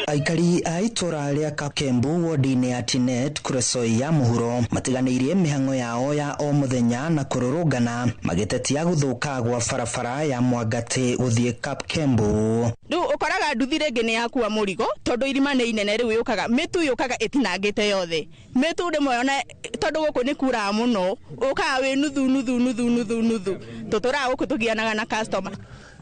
Aikari a itura ria Kapkembu wodini ya Tinet Kuresoi ya muhuro matiganeirie mihango yao ya o muthenya na kururungana magitetia guthuka gwa barabara ya Mwangati guthie Kapkembu. Riu ukoraga nduthi rĩngĩ nĩ yakua mũrigo tondu irima nĩ inene riu yukaga mitu yukaga itinangite yothe mitu rĩmwe ona tondu guku nĩ kura muno ukaga wi nuthu tuturaga guku tugianaga na customer.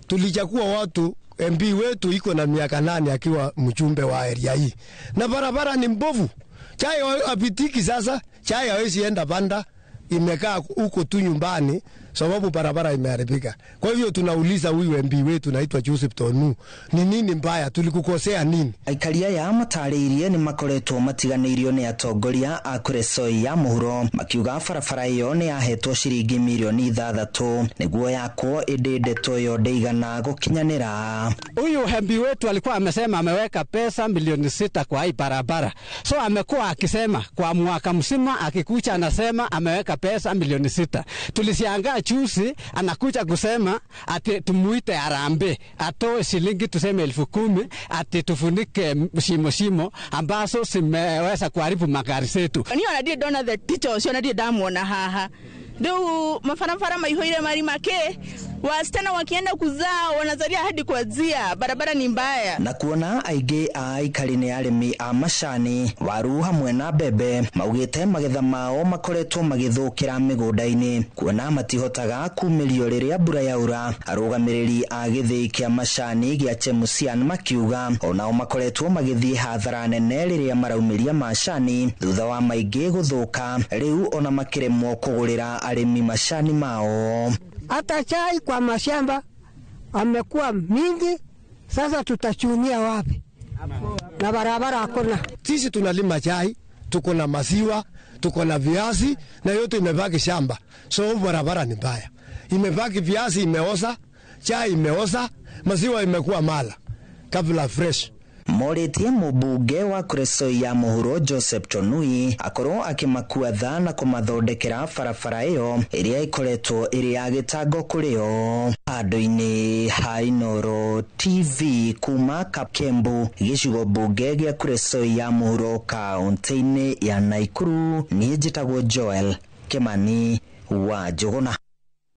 Tulichakua watu MP wetu iko na miaka 8 akiwa mjumbe wa area hii na barabara ni mbovu, chai apitiki. Sasa chai hawezi enda Banda, imekaa huko tu nyumbani sababu barabara imeharibika. Kwa hivyo tunauliza huyu MP wetu naitwa Joseph Tonu, ni nini mbaya, tulikukosea nini? Aikaria ya matariirie ni makoretwo matiganeirio ni atongoria a Kuresoi ya muhuro makiuga barabara iyo ni yahetwo ciringi milioni 6 niguo yakwo indindeto yo ndeigana gukinyanira. Huyu MP wetu alikuwa amesema ameweka pesa milioni 6 kwa hii barabara, so amekuwa akisema kwa mwaka mzima akikucha anasema ameweka pesa milioni 6. Tulisiangaa chusi anakuja kusema ati tumuite Harambee atoe shilingi tuseme 10,000 ati tufunike shimo ambazo zimeweza kuharibu magari zetu. Ni ona die dona the teacher sio na die damuona haha. Ndio mafarafara maihoire marima ke wasichana wakienda kuzaa wanazaria hadi kuanzia barabara ni mbaya. Na kuona aige a aikari ni arimi a macani waru hamwe na bebe maugite magetha mao makoretwo magithukira migunda-ini kuona matihotaga kumirio riria mbura yaura. Arugamiriri a githii kia macani gia Chemusian makiuga onao makoretwo magithie hathara nene riria maraumiria macani thutha wa maige guthuka, riu ona makiremwo kugurira arimi macani mao. Hata chai kwa mashamba amekuwa mingi, sasa tutachunia wapi? Na barabara hakuna. Sisi tunalima chai, tuko na maziwa, tuko na viazi na yote imebaki shamba. So barabara ni mbaya. Imebaki viazi imeoza, chai imeoza, maziwa imekuwa mala kabla fresh. Moritie mubunge wa Kuresoi ya muhuro Joseph Tonui akorwo akimakua tha na kumathondekera barabara iyo iria ikoretwo iri ya gitango kurio. Handu-ini ha Inooro TV kuma Kapkembu gicigo bunge gia Kuresoi ya muhuro kaunti-ini ya Naikuru, ni njitagwo Joel Kimani wa Njuguna.